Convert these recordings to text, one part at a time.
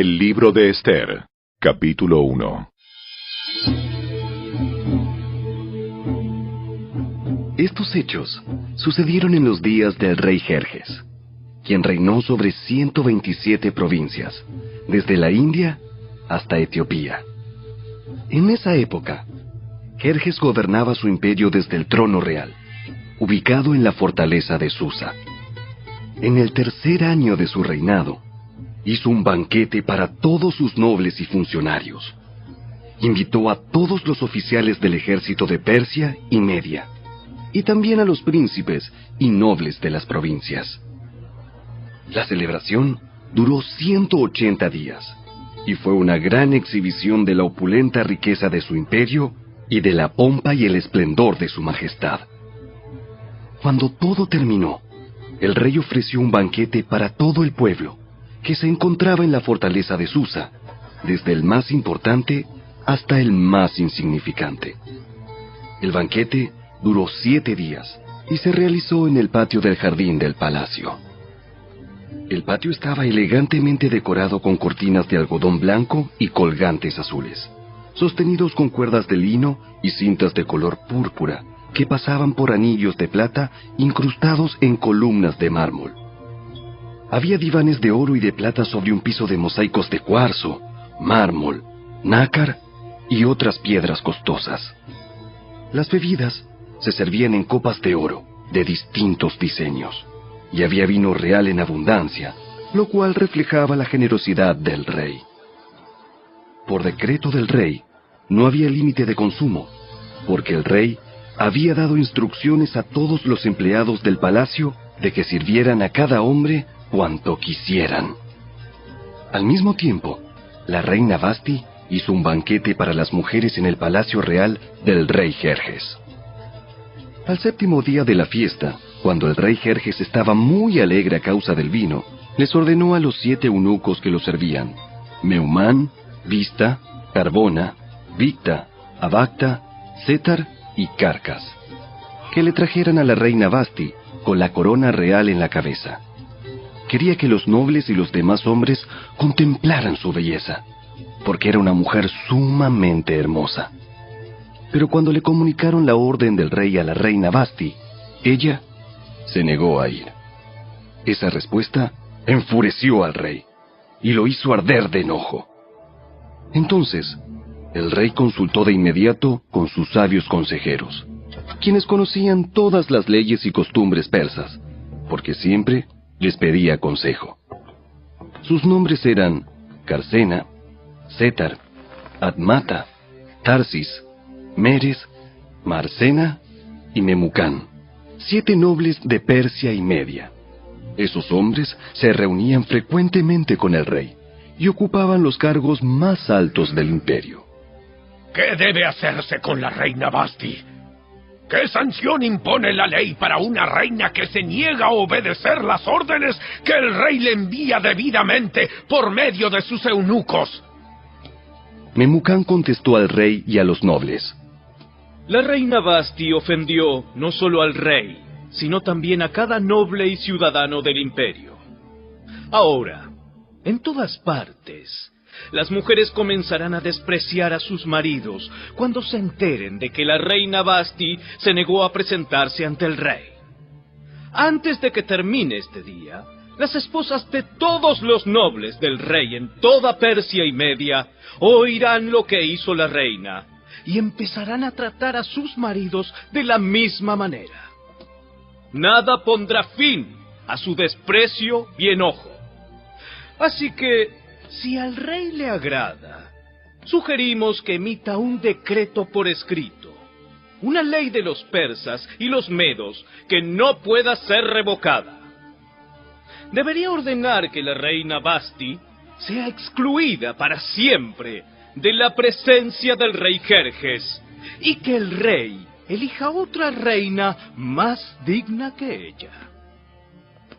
El libro de Esther, capítulo 1. Estos hechos sucedieron en los días del rey Jerjes, quien reinó sobre 127 provincias, desde la India hasta Etiopía. En esa época, Jerjes gobernaba su imperio desde el trono real, ubicado en la fortaleza de Susa. En el tercer año de su reinado, hizo un banquete para todos sus nobles y funcionarios. Invitó a todos los oficiales del ejército de Persia y Media, y también a los príncipes y nobles de las provincias. La celebración duró 180 días, y fue una gran exhibición de la opulenta riqueza de su imperio y de la pompa y el esplendor de su majestad. Cuando todo terminó, el rey ofreció un banquete para todo el pueblo, que se encontraba en la fortaleza de Susa, desde el más importante hasta el más insignificante. El banquete duró 7 días y se realizó en el patio del jardín del palacio. El patio estaba elegantemente decorado con cortinas de algodón blanco y colgantes azules, sostenidos con cuerdas de lino y cintas de color púrpura que pasaban por anillos de plata incrustados en columnas de mármol. Había divanes de oro y de plata sobre un piso de mosaicos de cuarzo, mármol, nácar y otras piedras costosas. Las bebidas se servían en copas de oro de distintos diseños, y había vino real en abundancia, lo cual reflejaba la generosidad del rey. Por decreto del rey, no había límite de consumo, porque el rey había dado instrucciones a todos los empleados del palacio de que sirvieran a cada hombre cuanto quisieran. Al mismo tiempo, la reina Vasti hizo un banquete para las mujeres en el palacio real del rey Jerjes. Al séptimo día de la fiesta, cuando el rey Jerjes estaba muy alegre a causa del vino, les ordenó a los 7 eunucos que lo servían, Meumán, Vista, Carbona, Victa, Abacta, Setar y Carcas, que le trajeran a la reina Vasti con la corona real en la cabeza. Quería que los nobles y los demás hombres contemplaran su belleza, porque era una mujer sumamente hermosa. Pero cuando le comunicaron la orden del rey a la reina Vasti, ella se negó a ir. Esa respuesta enfureció al rey y lo hizo arder de enojo. Entonces, el rey consultó de inmediato con sus sabios consejeros, quienes conocían todas las leyes y costumbres persas, porque siempre les pedía consejo. Sus nombres eran Carcena, Setar, Admata, Tarsis, Meres, Marcena y Memucán, 7 nobles de Persia y Media. Esos hombres se reunían frecuentemente con el rey y ocupaban los cargos más altos del imperio. ¿Qué debe hacerse con la reina Vasti? ¿Qué sanción impone la ley para una reina que se niega a obedecer las órdenes que el rey le envía debidamente por medio de sus eunucos? Memucán contestó al rey y a los nobles: La reina Vasti ofendió no solo al rey, sino también a cada noble y ciudadano del imperio. Ahora, en todas partes, las mujeres comenzarán a despreciar a sus maridos cuando se enteren de que la reina Vasti se negó a presentarse ante el rey. Antes de que termine este día, las esposas de todos los nobles del rey en toda Persia y Media oirán lo que hizo la reina y empezarán a tratar a sus maridos de la misma manera. Nada pondrá fin a su desprecio y enojo. Así que, si al rey le agrada, sugerimos que emita un decreto por escrito, una ley de los persas y los medos que no pueda ser revocada. Debería ordenar que la reina Vasti sea excluida para siempre de la presencia del rey Jerjes y que el rey elija otra reina más digna que ella.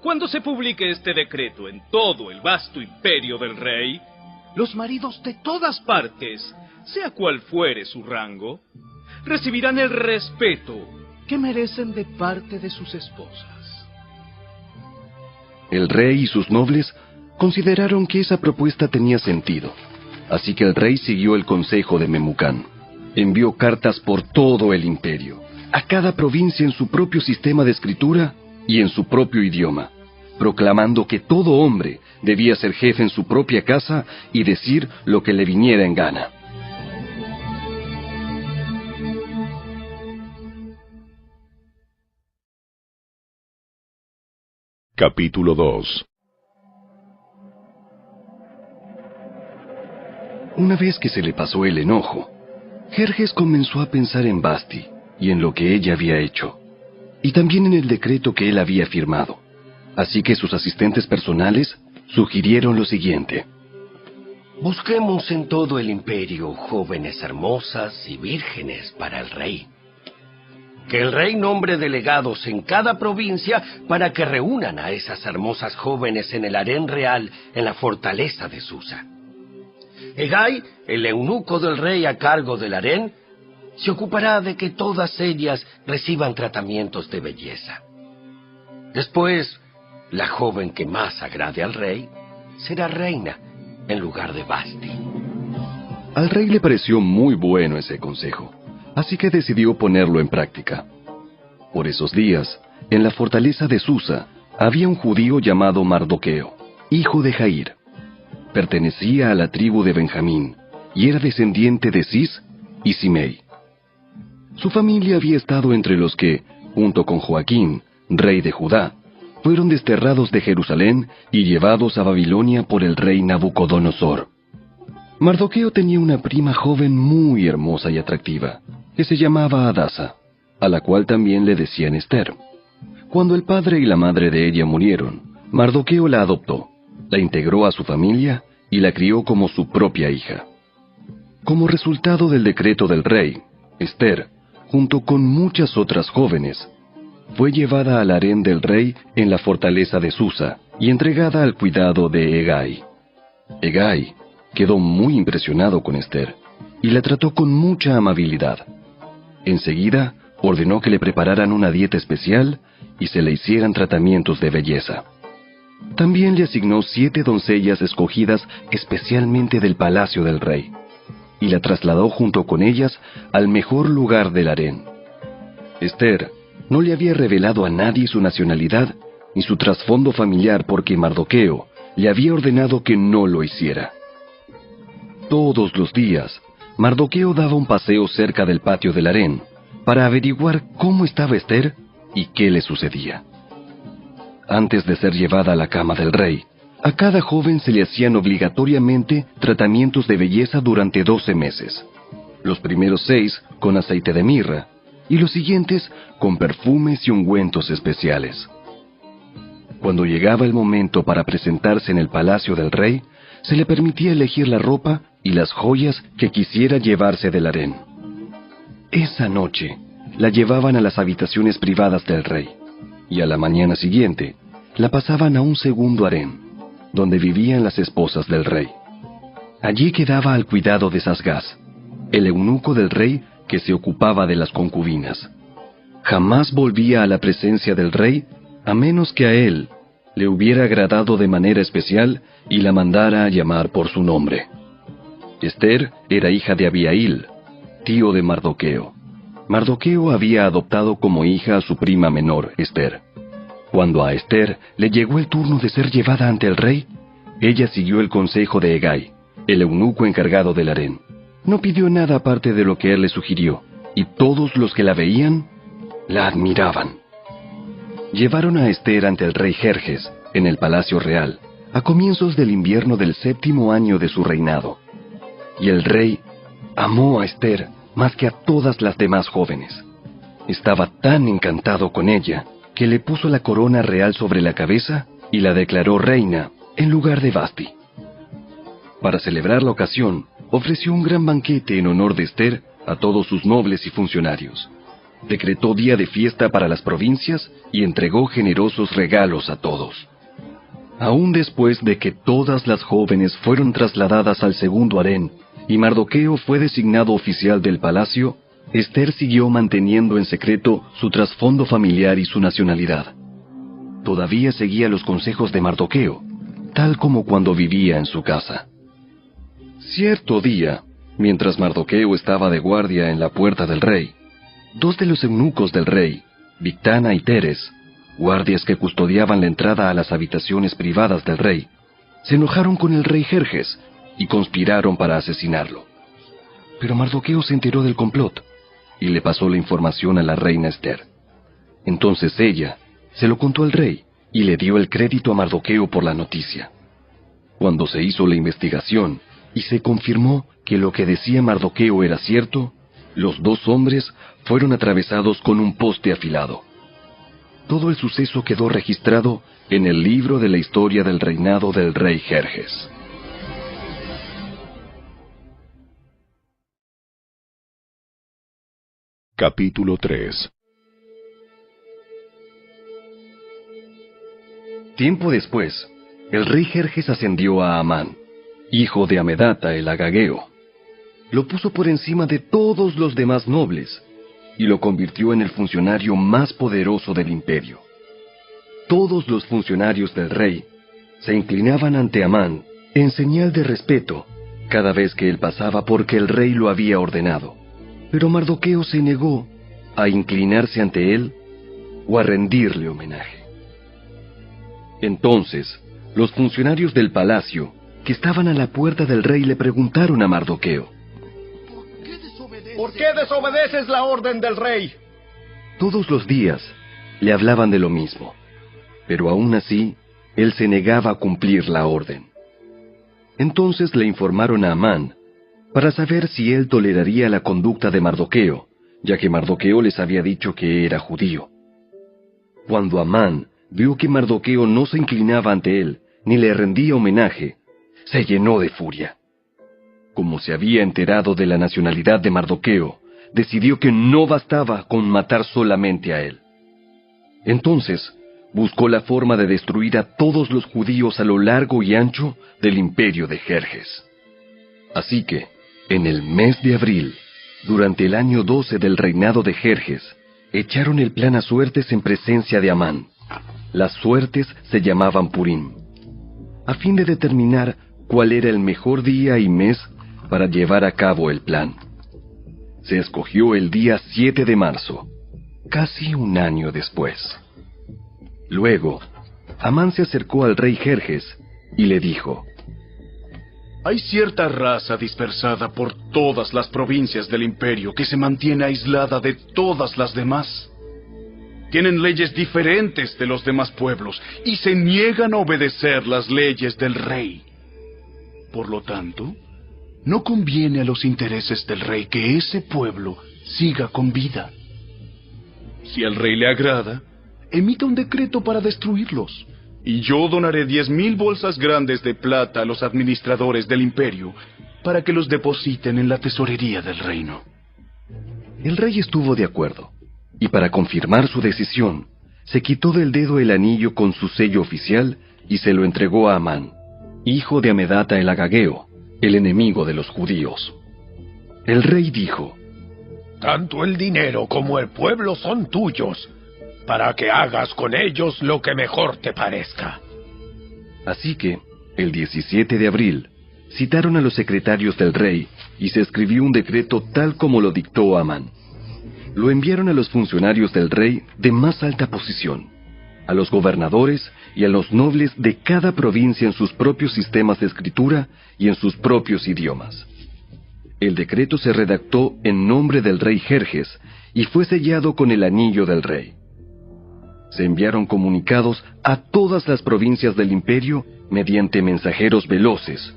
Cuando se publique este decreto en todo el vasto imperio del rey, los maridos de todas partes, sea cual fuere su rango, recibirán el respeto que merecen de parte de sus esposas. El rey y sus nobles Consideraron que esa propuesta tenía sentido, así que el rey siguió el consejo de Memucán. Envió cartas por todo el imperio, a cada provincia en su propio sistema de escritura y en su propio idioma, proclamando que todo hombre debía ser jefe en su propia casa y decir lo que le viniera en gana. Capítulo 2. Una vez que se le pasó el enojo, Jerjes comenzó a pensar en Vasti y en lo que ella había hecho, y también en el decreto que él había firmado. Así que sus asistentes personales sugirieron lo siguiente: busquemos en todo el imperio jóvenes hermosas y vírgenes para el rey. Que el rey nombre delegados en cada provincia para que reúnan a esas hermosas jóvenes en el harén real en la fortaleza de Susa. Hegai, el eunuco del rey a cargo del harén, se ocupará de que todas ellas reciban tratamientos de belleza. Después, la joven que más agrade al rey será reina en lugar de Vasti. Al rey le pareció muy bueno ese consejo, así que decidió ponerlo en práctica. Por esos días, en la fortaleza de Susa, había un judío llamado Mardoqueo, hijo de Jair. Pertenecía a la tribu de Benjamín y era descendiente de Cis y Simei. Su familia había estado entre los que, junto con Joaquín, rey de Judá, fueron desterrados de Jerusalén y llevados a Babilonia por el rey Nabucodonosor. Mardoqueo tenía una prima joven muy hermosa y atractiva, que se llamaba Adasa, a la cual también le decían Ester. Cuando el padre y la madre de ella murieron, Mardoqueo la adoptó, la integró a su familia y la crió como su propia hija. Como resultado del decreto del rey, Ester, junto con muchas otras jóvenes, fue llevada al harén del rey en la fortaleza de Susa y entregada al cuidado de Hegai. Hegai quedó muy impresionado con Ester y la trató con mucha amabilidad. Enseguida ordenó que le prepararan una dieta especial y se le hicieran tratamientos de belleza. También le asignó 7 doncellas escogidas especialmente del palacio del rey, y la trasladó junto con ellas al mejor lugar del harén. Ester no le había revelado a nadie su nacionalidad ni su trasfondo familiar porque Mardoqueo le había ordenado que no lo hiciera. Todos los días, Mardoqueo daba un paseo cerca del patio del harén para averiguar cómo estaba Ester y qué le sucedía. Antes de ser llevada a la cama del rey, a cada joven se le hacían obligatoriamente tratamientos de belleza durante 12 meses. Los primeros 6 con aceite de mirra y los siguientes con perfumes y ungüentos especiales. Cuando llegaba el momento para presentarse en el palacio del rey, se le permitía elegir la ropa y las joyas que quisiera llevarse del harén. Esa noche la llevaban a las habitaciones privadas del rey, y a la mañana siguiente la pasaban a un segundo harén, donde vivían las esposas del rey. Allí quedaba al cuidado de Sasgás, el eunuco del rey que se ocupaba de las concubinas. Jamás volvía a la presencia del rey a menos que a él le hubiera agradado de manera especial y la mandara a llamar por su nombre. Ester era hija de Abihail, tío de Mardoqueo. Mardoqueo había adoptado como hija a su prima menor, Ester. Cuando a Ester le llegó el turno de ser llevada ante el rey, ella siguió el consejo de Hegai, el eunuco encargado del harén. No pidió nada aparte de lo que él le sugirió, y todos los que la veían, la admiraban. Llevaron a Ester ante el rey Jerjes, en el palacio real, a comienzos del invierno del 7º año de su reinado. Y el rey amó a Ester más que a todas las demás jóvenes. Estaba tan encantado con ella, que le puso la corona real sobre la cabeza y la declaró reina en lugar de Vasti. Para celebrar la ocasión, ofreció un gran banquete en honor de Ester a todos sus nobles y funcionarios. Decretó día de fiesta para las provincias y entregó generosos regalos a todos. Aún después de que todas las jóvenes fueron trasladadas al segundo harén y Mardoqueo fue designado oficial del palacio, Ester siguió manteniendo en secreto su trasfondo familiar y su nacionalidad. Todavía seguía los consejos de Mardoqueo, tal como cuando vivía en su casa. Cierto día, mientras Mardoqueo estaba de guardia en la puerta del rey, dos de los eunucos del rey, Bigtana y Teres, guardias que custodiaban la entrada a las habitaciones privadas del rey, se enojaron con el rey Jerjes y conspiraron para asesinarlo. Pero Mardoqueo se enteró del complot y le pasó la información a la reina Ester. Entonces ella se lo contó al rey y le dio el crédito a Mardoqueo por la noticia. Cuando se hizo la investigación y se confirmó que lo que decía Mardoqueo era cierto, los dos hombres fueron atravesados con un poste afilado. Todo el suceso quedó registrado en el libro de la historia del reinado del rey Jerjes. Capítulo 3. Tiempo después, el rey Jerjes ascendió a Amán, hijo de Amedata el Agageo. Lo puso por encima de todos los demás nobles y lo convirtió en el funcionario más poderoso del imperio. Todos los funcionarios del rey se inclinaban ante Amán en señal de respeto cada vez que él pasaba porque el rey lo había ordenado. Pero Mardoqueo se negó a inclinarse ante él o a rendirle homenaje. Entonces, los funcionarios del palacio, que estaban a la puerta del rey, le preguntaron a Mardoqueo: ¿Por qué desobedeces la orden del rey? Todos los días le hablaban de lo mismo, pero aún así, él se negaba a cumplir la orden. Entonces le informaron a Amán para saber si él toleraría la conducta de Mardoqueo, ya que Mardoqueo les había dicho que era judío. Cuando Amán vio que Mardoqueo no se inclinaba ante él, ni le rendía homenaje, se llenó de furia. Como se había enterado de la nacionalidad de Mardoqueo, decidió que no bastaba con matar solamente a él. Entonces, buscó la forma de destruir a todos los judíos a lo largo y ancho del imperio de Jerjes. Así que, en el mes de abril, durante el año 12 del reinado de Jerjes, echaron el plan a suertes en presencia de Amán. Las suertes se llamaban Purim, a fin de determinar cuál era el mejor día y mes para llevar a cabo el plan. Se escogió el día 7 de marzo, casi un año después. Luego, Amán se acercó al rey Jerjes y le dijo: Hay cierta raza dispersada por todas las provincias del imperio que se mantiene aislada de todas las demás. Tienen leyes diferentes de los demás pueblos y se niegan a obedecer las leyes del rey. Por lo tanto, no conviene a los intereses del rey que ese pueblo siga con vida. Si al rey le agrada, emita un decreto para destruirlos, y yo donaré 10,000 bolsas grandes de plata a los administradores del imperio para que los depositen en la tesorería del reino. El rey estuvo de acuerdo, y para confirmar su decisión, se quitó del dedo el anillo con su sello oficial y se lo entregó a Amán, hijo de Amedata el Agageo, el enemigo de los judíos. El rey dijo: Tanto el dinero como el pueblo son tuyos, para que hagas con ellos lo que mejor te parezca. Así que, el 17 de abril, citaron a los secretarios del rey y se escribió un decreto tal como lo dictó Amán. Lo enviaron a los funcionarios del rey de más alta posición, a los gobernadores y a los nobles de cada provincia en sus propios sistemas de escritura y en sus propios idiomas. El decreto se redactó en nombre del rey Jerjes y fue sellado con el anillo del rey. Se enviaron comunicados a todas las provincias del imperio mediante mensajeros veloces,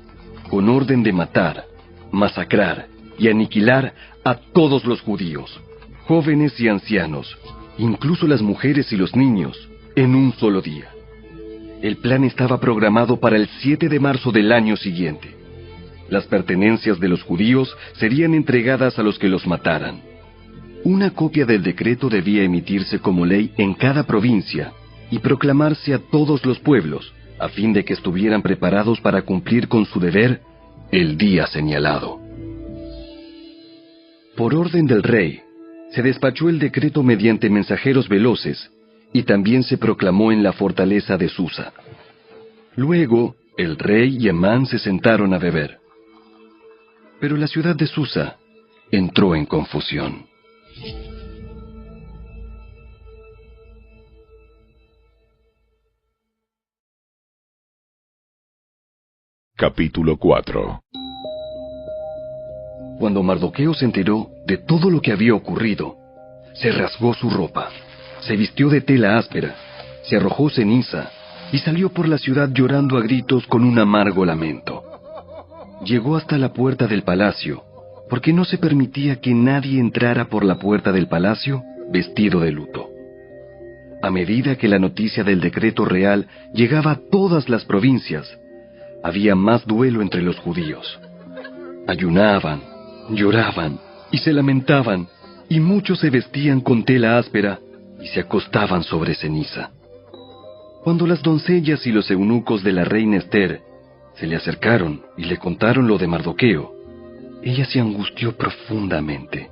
con orden de matar, masacrar y aniquilar a todos los judíos, jóvenes y ancianos, incluso las mujeres y los niños, en un solo día. El plan estaba programado para el 7 de marzo del año siguiente. Las pertenencias de los judíos serían entregadas a los que los mataran. Una copia del decreto debía emitirse como ley en cada provincia y proclamarse a todos los pueblos, a fin de que estuvieran preparados para cumplir con su deber el día señalado. Por orden del rey, se despachó el decreto mediante mensajeros veloces y también se proclamó en la fortaleza de Susa. Luego, El rey y Amán se sentaron a beber. Pero la ciudad de Susa entró en confusión. Capítulo 4. Cuando Mardoqueo se enteró de todo lo que había ocurrido, se rasgó su ropa, se vistió de tela áspera, se arrojó ceniza y salió por la ciudad llorando a gritos con un amargo lamento. Llegó hasta la puerta del palacio, porque no se permitía que nadie entrara por la puerta del palacio vestido de luto. A medida que la noticia del decreto real llegaba a todas las provincias, había más duelo entre los judíos. Ayunaban, lloraban y se lamentaban, y muchos se vestían con tela áspera y se acostaban sobre ceniza. Cuando las doncellas y los eunucos de la reina Ester se le acercaron y le contaron lo de Mardoqueo, ella se angustió profundamente.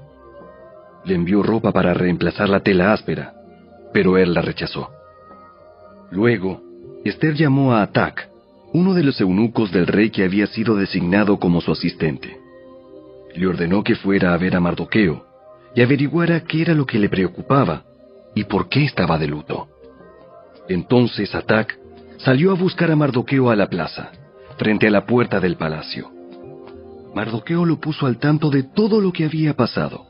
Le envió ropa para reemplazar la tela áspera, pero él la rechazó. Luego, Ester llamó a Atac, uno de los eunucos del rey que había sido designado como su asistente. Le ordenó que fuera a ver a Mardoqueo y averiguara qué era lo que le preocupaba y por qué estaba de luto. Entonces Atac salió a buscar a Mardoqueo a la plaza, frente a la puerta del palacio. Mardoqueo lo puso al tanto de todo lo que había pasado.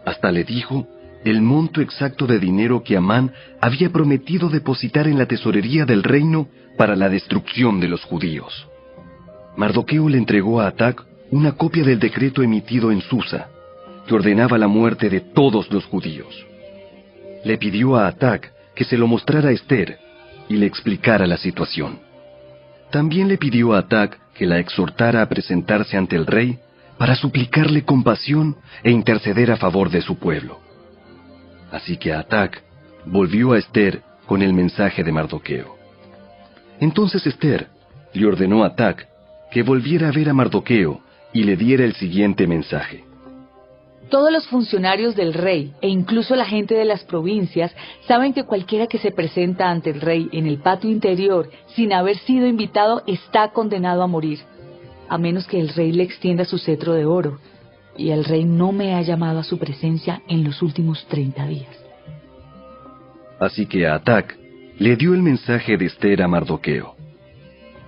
Hasta le dijo el monto exacto de dinero que Amán había prometido depositar en la tesorería del reino para la destrucción de los judíos. Mardoqueo le entregó a Atac una copia del decreto emitido en Susa, que ordenaba la muerte de todos los judíos. Le pidió a Atac que se lo mostrara a Ester y le explicara la situación. También le pidió a Atac que la exhortara a presentarse ante el rey para suplicarle compasión e interceder a favor de su pueblo. Así que Atac volvió a Ester con el mensaje de Mardoqueo. Entonces Ester le ordenó a Atac que volviera a ver a Mardoqueo y le diera el siguiente mensaje. Todos los funcionarios del rey e incluso la gente de las provincias saben que cualquiera que se presenta ante el rey en el patio interior sin haber sido invitado está condenado a morir, a menos que el rey le extienda su cetro de oro, y el rey no me ha llamado a su presencia en los últimos 30 días. Así que Atac le dio el mensaje de Ester a Mardoqueo.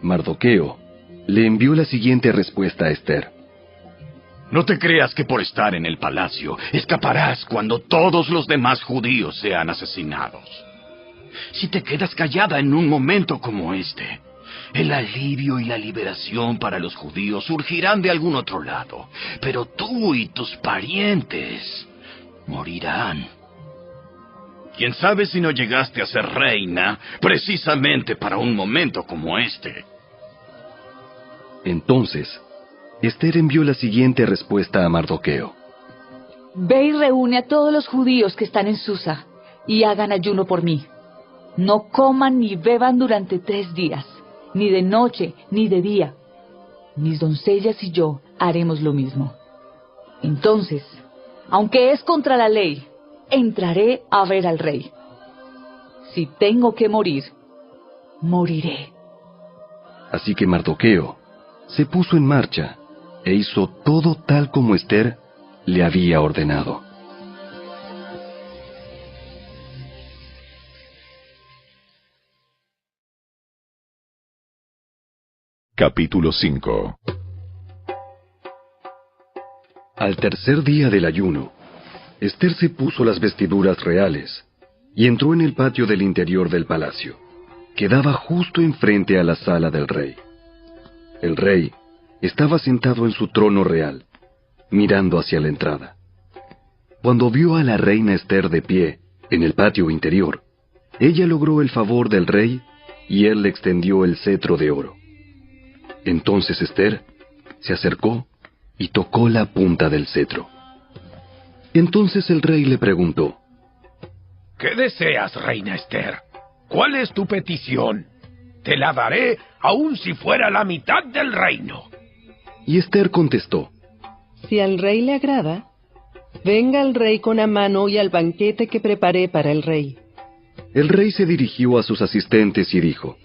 Mardoqueo le envió la siguiente respuesta a Ester. No te creas que por estar en el palacio escaparás cuando todos los demás judíos sean asesinados. Si te quedas callada en un momento como este, el alivio y la liberación para los judíos surgirán de algún otro lado, pero tú y tus parientes morirán. ¿Quién sabe si no llegaste a ser reina precisamente para un momento como este? Entonces, Ester envió la siguiente respuesta a Mardoqueo. Ve y reúne a todos los judíos que están en Susa y hagan ayuno por mí. No coman ni beban durante 3 días, ni de noche ni de día. Mis doncellas y yo haremos lo mismo. Entonces, aunque es contra la ley, entraré a ver al rey. Si tengo que morir, moriré. Así que Mardoqueo se puso en marcha e hizo todo tal como Ester le había ordenado. Capítulo 5. Al tercer día del ayuno, Ester se puso las vestiduras reales y entró en el patio del interior del palacio, que daba justo enfrente a la sala del rey. El rey estaba sentado en su trono real, mirando hacia la entrada. Cuando vio a la reina Ester de pie en el patio interior, ella logró el favor del rey y él le extendió el cetro de oro. Entonces Ester se acercó y tocó la punta del cetro. Entonces el rey le preguntó: ¿Qué deseas, reina Ester? ¿Cuál es tu petición? Te la daré aun si fuera la mitad del reino. Y Ester contestó: Si al rey le agrada, venga el rey con Amán hoy al banquete que preparé para el rey. El rey se dirigió a sus asistentes y dijo: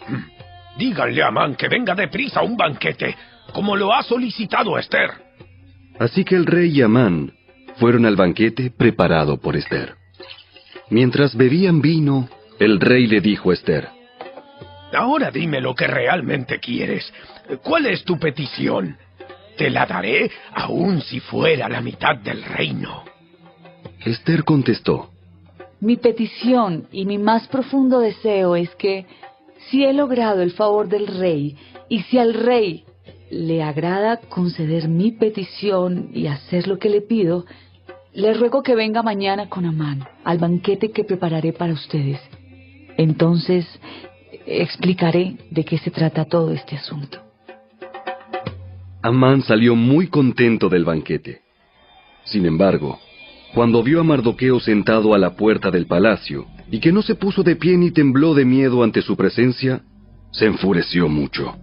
Díganle a Amán que venga deprisa a un banquete, como lo ha solicitado Esther. Así que el rey y Amán fueron al banquete preparado por Esther. Mientras bebían vino, el rey le dijo a Esther: Ahora dime lo que realmente quieres. ¿Cuál es tu petición? Te la daré, aun si fuera la mitad del reino. Esther contestó: Mi petición y mi más profundo deseo es que, si he logrado el favor del rey, y si al rey le agrada conceder mi petición y hacer lo que le pido, le ruego que venga mañana con Amán al banquete que prepararé para ustedes. Entonces explicaré de qué se trata todo este asunto. Amán salió muy contento del banquete. Sin embargo, cuando vio a Mardoqueo sentado a la puerta del palacio, y que no se puso de pie ni tembló de miedo ante su presencia, se enfureció mucho.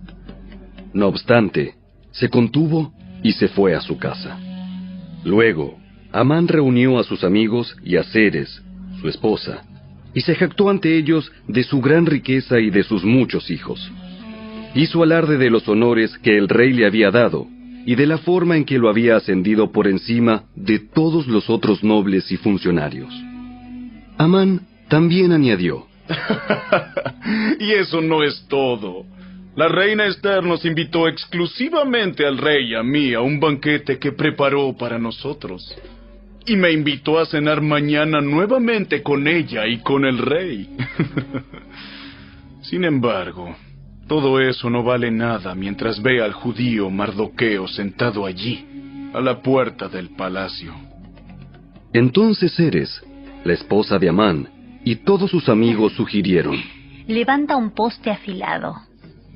No obstante, se contuvo y se fue a su casa. Luego, Amán reunió a sus amigos y a Zeres, su esposa, y se jactó ante ellos de su gran riqueza y de sus muchos hijos. Hizo alarde de los honores que el rey le había dado, y de la forma en que lo había ascendido por encima de todos los otros nobles y funcionarios. Amán también añadió: Y eso no es todo. La reina Esther nos invitó exclusivamente al rey y a mí a un banquete que preparó para nosotros. Y me invitó a cenar mañana nuevamente con ella y con el rey. Sin embargo, todo eso no vale nada mientras vea al judío Mardoqueo sentado allí, a la puerta del palacio. Entonces Zeres, la esposa de Amán, y todos sus amigos sugirieron: Levanta un poste afilado.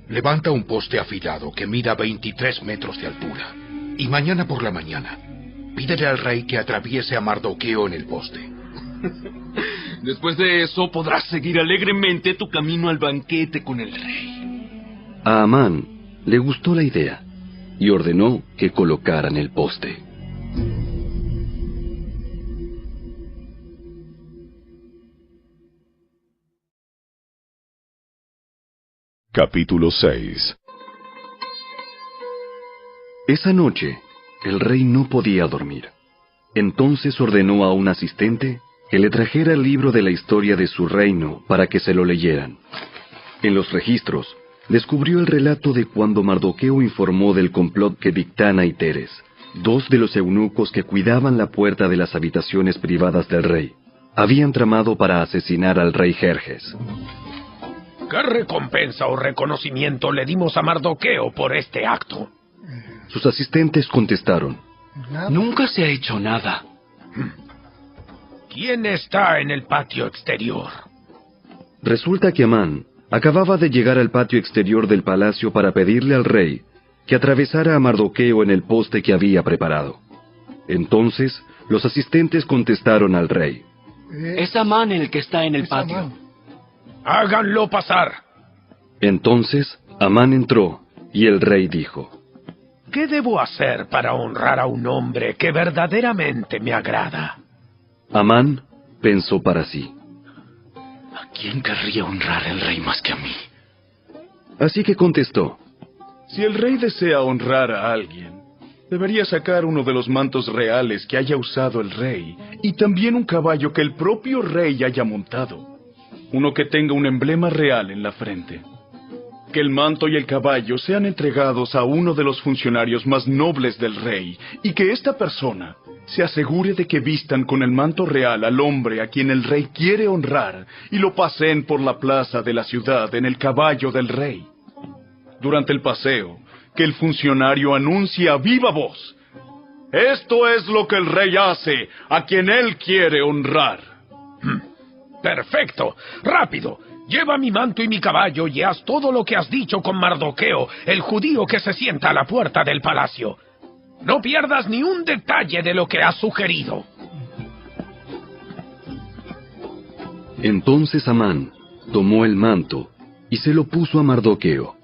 Levanta un poste afilado que mida 23 metros de altura. Y mañana por la mañana, pídele al rey que atraviese a Mardoqueo en el poste. Después de eso podrás seguir alegremente tu camino al banquete con el rey. A Amán le gustó la idea y ordenó que colocaran el poste. Capítulo 6. Esa noche, el rey no podía dormir. Entonces ordenó a un asistente que le trajera el libro de la historia de su reino para que se lo leyeran. En los registros, descubrió el relato de cuando Mardoqueo informó del complot que Bigtana y Teres, dos de los eunucos que cuidaban la puerta de las habitaciones privadas del rey, habían tramado para asesinar al rey Jerjes. ¿Qué recompensa o reconocimiento le dimos a Mardoqueo por este acto? Sus asistentes contestaron: Nunca se ha hecho nada. ¿Quién está en el patio exterior? Resulta que Amán acababa de llegar al patio exterior del palacio para pedirle al rey que atravesara a Mardoqueo en el poste que había preparado. Entonces, los asistentes contestaron al rey: Es Amán el que está en el patio. ¡Háganlo pasar! Entonces, Amán entró, y el rey dijo: ¿Qué debo hacer para honrar a un hombre que verdaderamente me agrada? Amán pensó para sí: ¿A quién querría honrar el rey más que a mí? Así que contestó: Si el rey desea honrar a alguien, debería sacar uno de los mantos reales que haya usado el rey, y también un caballo que el propio rey haya montado. Uno que tenga un emblema real en la frente. Que el manto y el caballo sean entregados a uno de los funcionarios más nobles del rey, y que esta persona se asegure de que vistan con el manto real al hombre a quien el rey quiere honrar, y lo paseen por la plaza de la ciudad en el caballo del rey. Durante el paseo, que el funcionario anuncie a viva voz: esto es lo que el rey hace a quien él quiere honrar. ¡Perfecto! ¡Rápido! Lleva mi manto y mi caballo y haz todo lo que has dicho con Mardoqueo, el judío que se sienta a la puerta del palacio. No pierdas ni un detalle de lo que has sugerido. Entonces Amán tomó el manto y se lo puso a Mardoqueo.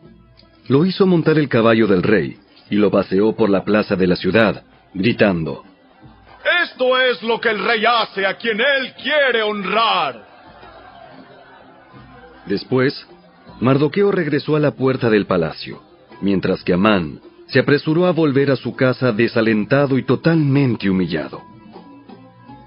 Lo hizo montar el caballo del rey y lo paseó por la plaza de la ciudad, gritando: Esto es lo que el rey hace a quien él quiere honrar. Después, Mardoqueo regresó a la puerta del palacio, mientras que Amán se apresuró a volver a su casa desalentado y totalmente humillado.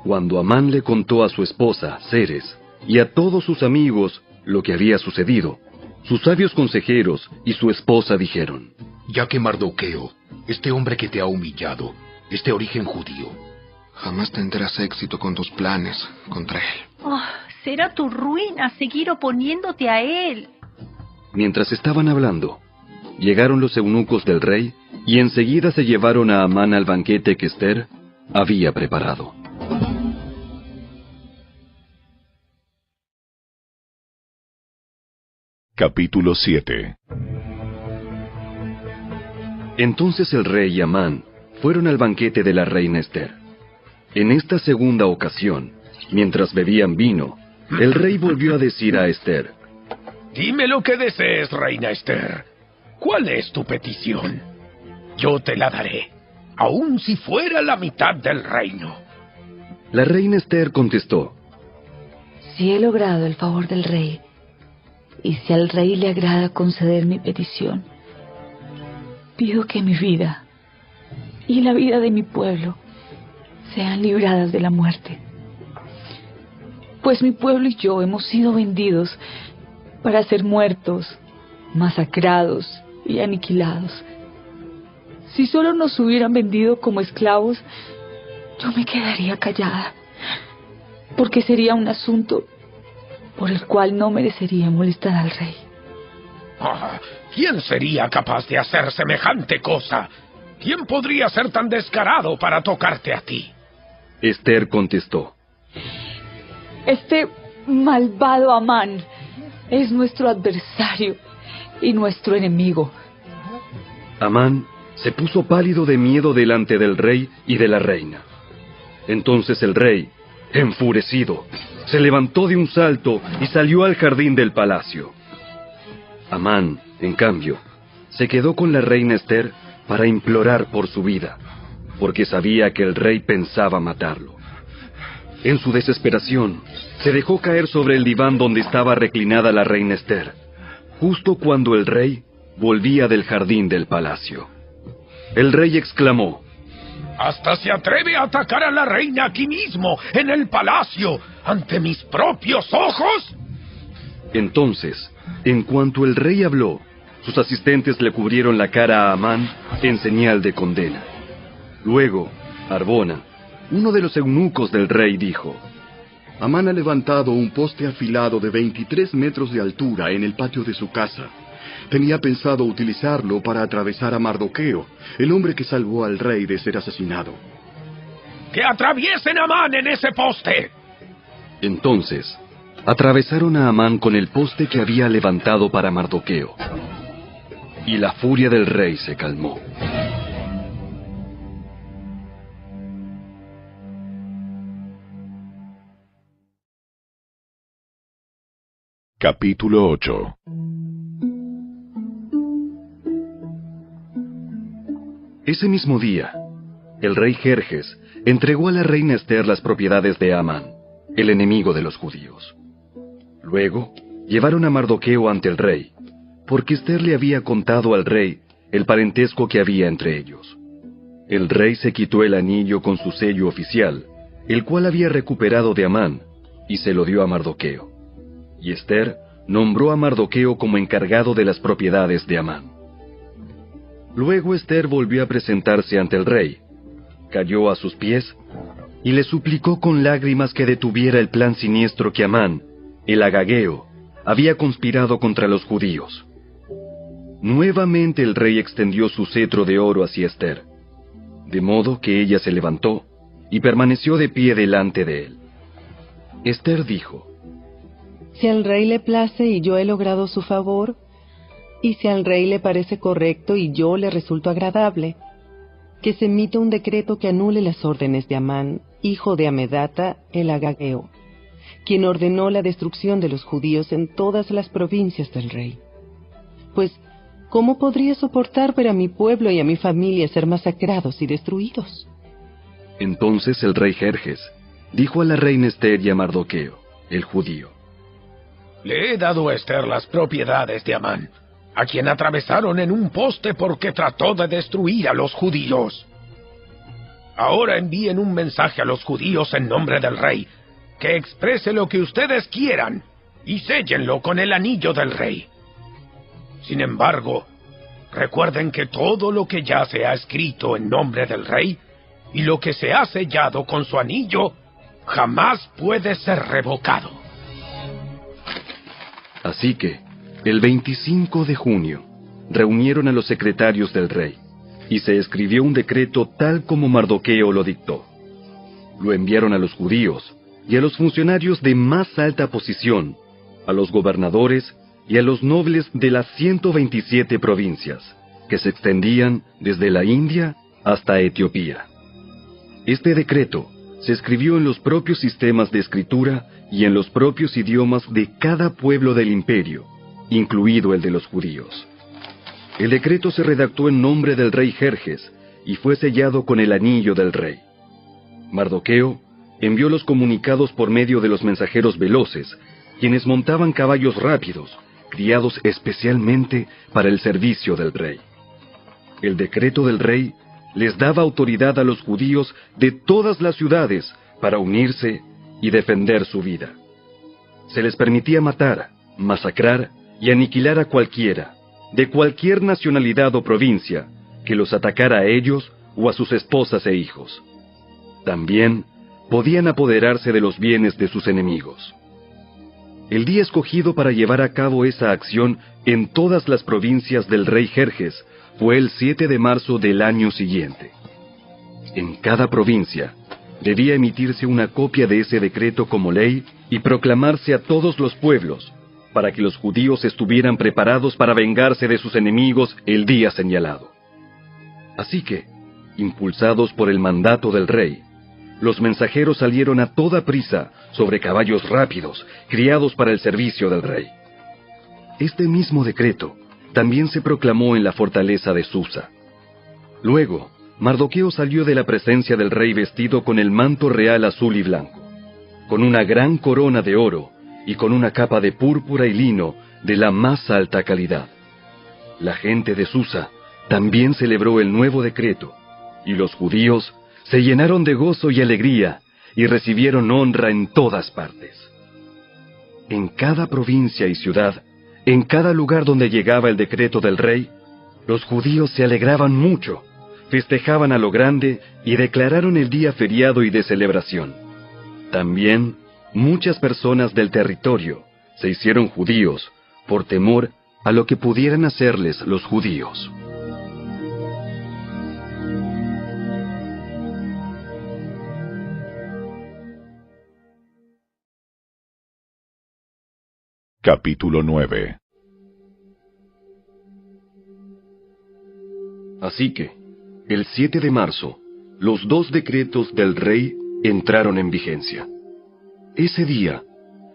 Cuando Amán le contó a su esposa, Ceres, y a todos sus amigos lo que había sucedido, sus sabios consejeros y su esposa dijeron: Ya que Mardoqueo, este hombre que te ha humillado, es de origen judío, jamás tendrás éxito con tus planes contra él. Oh, será tu ruina seguir oponiéndote a él. Mientras estaban hablando, llegaron los eunucos del rey y enseguida se llevaron a Amán al banquete que Ester había preparado. Capítulo 7. Entonces el rey y Amán fueron al banquete de la reina Ester. En esta segunda ocasión, mientras bebían vino, el rey volvió a decir a Ester: Dime lo que desees, reina Ester. ¿Cuál es tu petición? Yo te la daré, aun si fuera la mitad del reino. La reina Ester contestó: Si he logrado el favor del rey, y si al rey le agrada conceder mi petición, pido que mi vida y la vida de mi pueblo sean libradas de la muerte. Pues mi pueblo y yo hemos sido vendidos para ser muertos, masacrados y aniquilados. Si solo nos hubieran vendido como esclavos, yo me quedaría callada, porque sería un asunto por el cual no merecería molestar al rey. ¿Quién sería capaz de hacer semejante cosa? ¿Quién podría ser tan descarado para tocarte a ti? Ester contestó: Este malvado Amán es nuestro adversario y nuestro enemigo. Amán se puso pálido de miedo delante del rey y de la reina. Entonces el rey, enfurecido, se levantó de un salto y salió al jardín del palacio. Amán, en cambio, se quedó con la reina Ester para implorar por su vida, porque sabía que el rey pensaba matarlo. En su desesperación, se dejó caer sobre el diván donde estaba reclinada la reina Ester, justo cuando el rey volvía del jardín del palacio. El rey exclamó: ¡Hasta se atreve a atacar a la reina aquí mismo, en el palacio, ante mis propios ojos! Entonces, en cuanto el rey habló, sus asistentes le cubrieron la cara a Amán en señal de condena. Luego, Arbona, uno de los eunucos del rey, dijo: Amán ha levantado un poste afilado de 23 metros de altura en el patio de su casa. Tenía pensado utilizarlo para atravesar a Mardoqueo, el hombre que salvó al rey de ser asesinado. ¡Que atraviesen a Amán en ese poste! Entonces, atravesaron a Amán con el poste que había levantado para Mardoqueo, y la furia del rey se calmó. Capítulo 8. Ese mismo día, el rey Jerjes entregó a la reina Ester las propiedades de Amán, el enemigo de los judíos. Luego, llevaron a Mardoqueo ante el rey, porque Ester le había contado al rey el parentesco que había entre ellos. El rey se quitó el anillo con su sello oficial, el cual había recuperado de Amán, y se lo dio a Mardoqueo. Y Ester nombró a Mardoqueo como encargado de las propiedades de Amán. Luego Ester volvió a presentarse ante el rey, cayó a sus pies y le suplicó con lágrimas que detuviera el plan siniestro que Amán, el agageo, había conspirado contra los judíos. Nuevamente el rey extendió su cetro de oro hacia Ester, de modo que ella se levantó y permaneció de pie delante de él. Ester dijo: Si al rey le place y yo he logrado su favor, y si al rey le parece correcto y yo le resulto agradable, que se emita un decreto que anule las órdenes de Amán, hijo de Amedata, el agageo, quien ordenó la destrucción de los judíos en todas las provincias del rey. Pues, ¿cómo podría soportar ver a mi pueblo y a mi familia ser masacrados y destruidos? Entonces el rey Jerjes dijo a la reina Ester y a Mardoqueo, el judío: Le he dado a Esther las propiedades de Amán, a quien atravesaron en un poste porque trató de destruir a los judíos. Ahora envíen un mensaje a los judíos en nombre del rey, que exprese lo que ustedes quieran, y séllenlo con el anillo del rey. Sin embargo, recuerden que todo lo que ya se ha escrito en nombre del rey, y lo que se ha sellado con su anillo, jamás puede ser revocado. Así que, el 25 de junio, reunieron a los secretarios del rey, y se escribió un decreto tal como Mardoqueo lo dictó. Lo enviaron a los judíos y a los funcionarios de más alta posición, a los gobernadores y a los nobles de las 127 provincias, que se extendían desde la India hasta Etiopía. Este decreto se escribió en los propios sistemas de escritura y en los propios idiomas de cada pueblo del imperio, incluido el de los judíos. El decreto se redactó en nombre del rey Jerjes y fue sellado con el anillo del rey. Mardoqueo envió los comunicados por medio de los mensajeros veloces, quienes montaban caballos rápidos, criados especialmente para el servicio del rey. El decreto del rey les daba autoridad a los judíos de todas las ciudades para unirse y defender su vida. Se les permitía matar, masacrar y aniquilar a cualquiera, de cualquier nacionalidad o provincia, que los atacara a ellos o a sus esposas e hijos. También podían apoderarse de los bienes de sus enemigos. El día escogido para llevar a cabo esa acción en todas las provincias del rey Jerjes fue el 7 de marzo del año siguiente. En cada provincia debía emitirse una copia de ese decreto como ley y proclamarse a todos los pueblos, para que los judíos estuvieran preparados para vengarse de sus enemigos el día señalado. Así que, impulsados por el mandato del rey, los mensajeros salieron a toda prisa sobre caballos rápidos, criados para el servicio del rey. Este mismo decreto también se proclamó en la fortaleza de Susa. Luego, Mardoqueo salió de la presencia del rey vestido con el manto real azul y blanco, con una gran corona de oro y con una capa de púrpura y lino de la más alta calidad. La gente de Susa también celebró el nuevo decreto, y los judíos se llenaron de gozo y alegría y recibieron honra en todas partes. En cada provincia y ciudad, en cada lugar donde llegaba el decreto del rey, los judíos se alegraban mucho, festejaban a lo grande y declararon el día feriado y de celebración. También, muchas personas del territorio se hicieron judíos por temor a lo que pudieran hacerles los judíos. Capítulo 9. Así que, el 7 de marzo, los 2 decretos del rey entraron en vigencia. Ese día,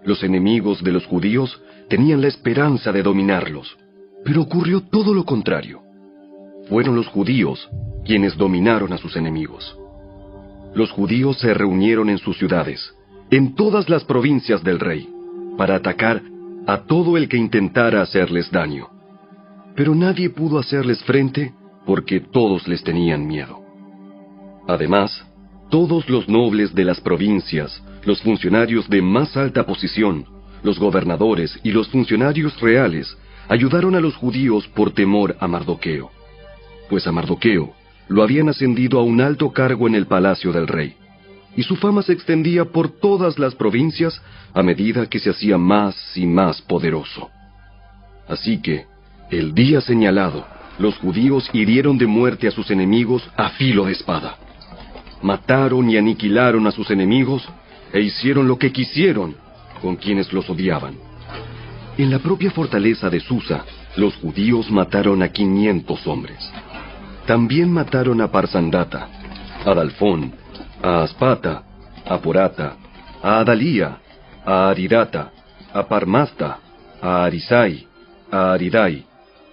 los enemigos de los judíos tenían la esperanza de dominarlos, pero ocurrió todo lo contrario. Fueron los judíos quienes dominaron a sus enemigos. Los judíos se reunieron en sus ciudades, en todas las provincias del rey, para atacar a todo el que intentara hacerles daño. Pero nadie pudo hacerles frente porque todos les tenían miedo. Además, todos los nobles de las provincias, los funcionarios de más alta posición, los gobernadores y los funcionarios reales ayudaron a los judíos por temor a Mardoqueo, pues a Mardoqueo lo habían ascendido a un alto cargo en el palacio del rey, y su fama se extendía por todas las provincias a medida que se hacía más y más poderoso. Así que, el día señalado, los judíos hirieron de muerte a sus enemigos a filo de espada. Mataron y aniquilaron a sus enemigos e hicieron lo que quisieron con quienes los odiaban. En la propia fortaleza de Susa, los judíos mataron a 500 hombres. También mataron a Parsandata, a Dalfón, a Aspata, a Porata, a Adalía, a Aridata, a Parmasta, a Arisai, a Aridai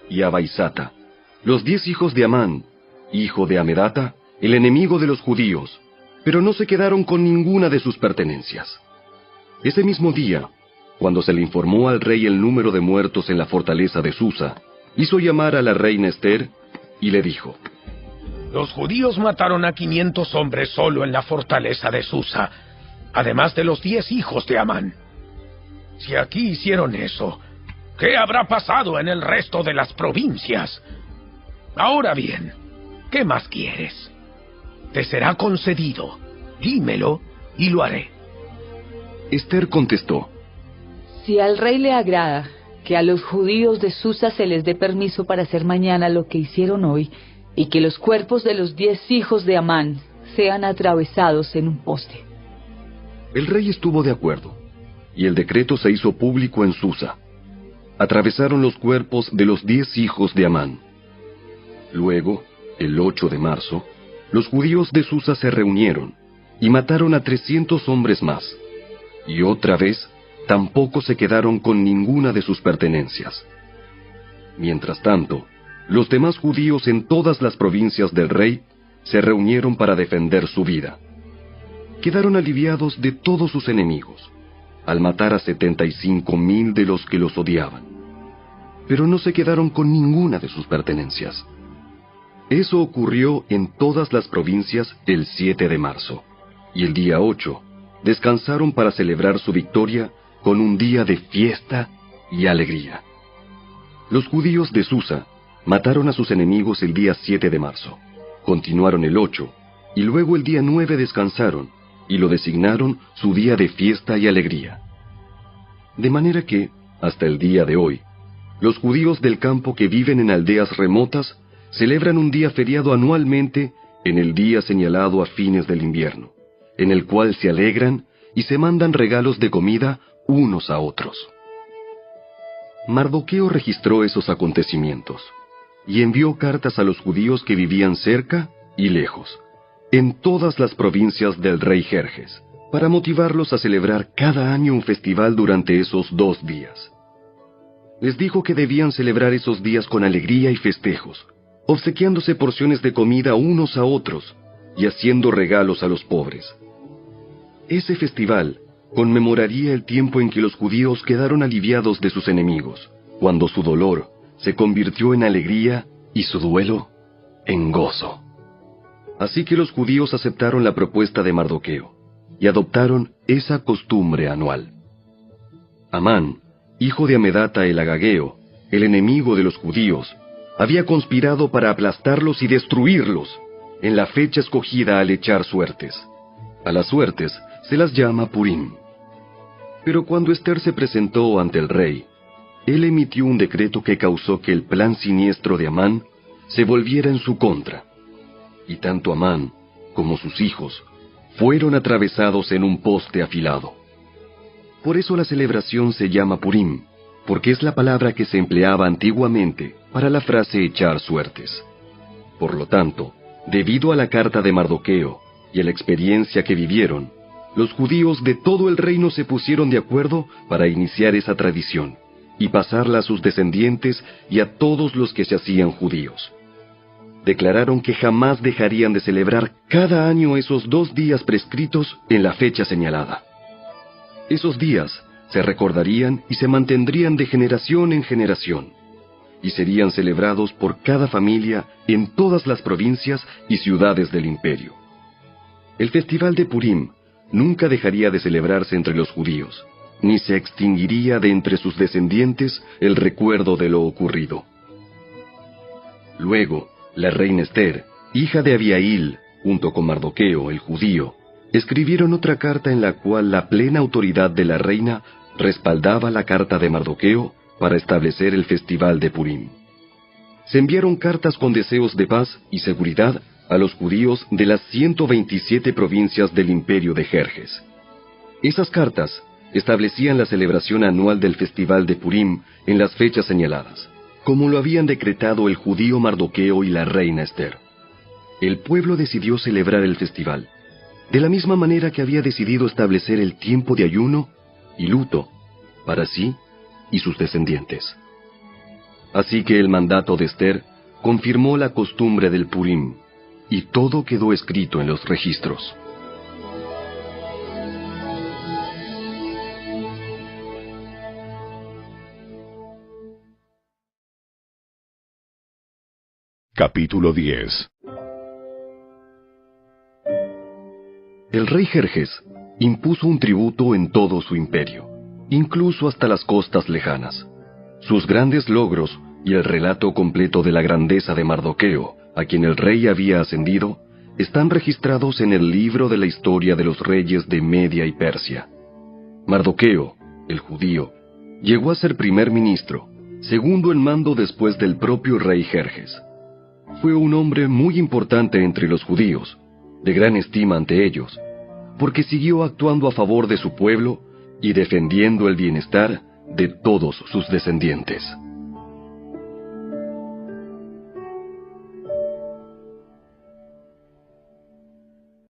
y a Baisata, los 10 hijos de Amán, hijo de Amedata, el enemigo de los judíos, pero no se quedaron con ninguna de sus pertenencias. Ese mismo día, cuando se le informó al rey el número de muertos en la fortaleza de Susa, hizo llamar a la reina Ester y le dijo: Los judíos mataron a 500 hombres solo en la fortaleza de Susa, además de los 10 hijos de Amán. Si aquí hicieron eso, ¿qué habrá pasado en el resto de las provincias? Ahora bien, ¿qué más quieres? Te será concedido. Dímelo y lo haré. Ester contestó: Si al rey le agrada que a los judíos de Susa se les dé permiso para hacer mañana lo que hicieron hoy, y que los cuerpos de los 10 hijos de Amán sean atravesados en un poste. El rey estuvo de acuerdo, y el decreto se hizo público en Susa. Atravesaron los cuerpos de los 10 hijos de Amán. Luego, el 8 de marzo, los judíos de Susa se reunieron y mataron a 300 hombres más, y otra vez tampoco se quedaron con ninguna de sus pertenencias. Mientras tanto, los demás judíos en todas las provincias del rey se reunieron para defender su vida. Quedaron aliviados de todos sus enemigos, al matar a 75,000 de los que los odiaban, pero no se quedaron con ninguna de sus pertenencias. Eso ocurrió en todas las provincias el 7 de marzo, y el día 8 descansaron para celebrar su victoria con un día de fiesta y alegría. Los judíos de Susa mataron a sus enemigos el día 7 de marzo, continuaron el 8, y luego el día 9 descansaron, y lo designaron su día de fiesta y alegría. De manera que, hasta el día de hoy, los judíos del campo que viven en aldeas remotas celebran un día feriado anualmente en el día señalado a fines del invierno, en el cual se alegran y se mandan regalos de comida unos a otros. Mardoqueo registró esos acontecimientos y envió cartas a los judíos que vivían cerca y lejos, en todas las provincias del rey Jerjes, para motivarlos a celebrar cada año un festival durante esos 2 días. Les dijo que debían celebrar esos días con alegría y festejos, obsequiándose porciones de comida unos a otros y haciendo regalos a los pobres. Ese festival conmemoraría el tiempo en que los judíos quedaron aliviados de sus enemigos, cuando su dolor se convirtió en alegría y su duelo en gozo. Así que los judíos aceptaron la propuesta de Mardoqueo y adoptaron esa costumbre anual. Amán, hijo de Amedata el Agageo, el enemigo de los judíos, había conspirado para aplastarlos y destruirlos en la fecha escogida al echar suertes. A las suertes se las llama Purim. Pero cuando Ester se presentó ante el rey, él emitió un decreto que causó que el plan siniestro de Amán se volviera en su contra, y tanto Amán como sus hijos fueron atravesados en un poste afilado. Por eso la celebración se llama Purim, porque es la palabra que se empleaba antiguamente para la frase echar suertes. Por lo tanto, debido a la carta de Mardoqueo y a la experiencia que vivieron, los judíos de todo el reino se pusieron de acuerdo para iniciar esa tradición y pasarla a sus descendientes y a todos los que se hacían judíos. Declararon que jamás dejarían de celebrar cada año esos 2 días prescritos en la fecha señalada. Esos días se recordarían y se mantendrían de generación en generación, y serían celebrados por cada familia en todas las provincias y ciudades del imperio. El festival de Purim nunca dejaría de celebrarse entre los judíos, ni se extinguiría de entre sus descendientes el recuerdo de lo ocurrido. Luego, la reina Ester, hija de Abihail, junto con Mardoqueo, el judío, escribieron otra carta en la cual la plena autoridad de la reina respaldaba la carta de Mardoqueo para establecer el festival de Purim. Se enviaron cartas con deseos de paz y seguridad a los judíos de las 127 provincias del imperio de Jerjes. Esas cartas establecían la celebración anual del festival de Purim en las fechas señaladas, como lo habían decretado el judío Mardoqueo y la reina Ester. El pueblo decidió celebrar el festival, de la misma manera que había decidido establecer el tiempo de ayuno y luto para sí y sus descendientes. Así que el mandato de Ester confirmó la costumbre del Purim, y todo quedó escrito en los registros. Capítulo 10. El rey Jerjes impuso un tributo en todo su imperio, incluso hasta las costas lejanas. Sus grandes logros y el relato completo de la grandeza de Mardoqueo, a quien el rey había ascendido, están registrados en el libro de la historia de los reyes de Media y Persia. Mardoqueo, el judío, llegó a ser primer ministro, segundo en mando después del propio rey Jerjes. Fue un hombre muy importante entre los judíos, de gran estima ante ellos, porque siguió actuando a favor de su pueblo y defendiendo el bienestar de todos sus descendientes.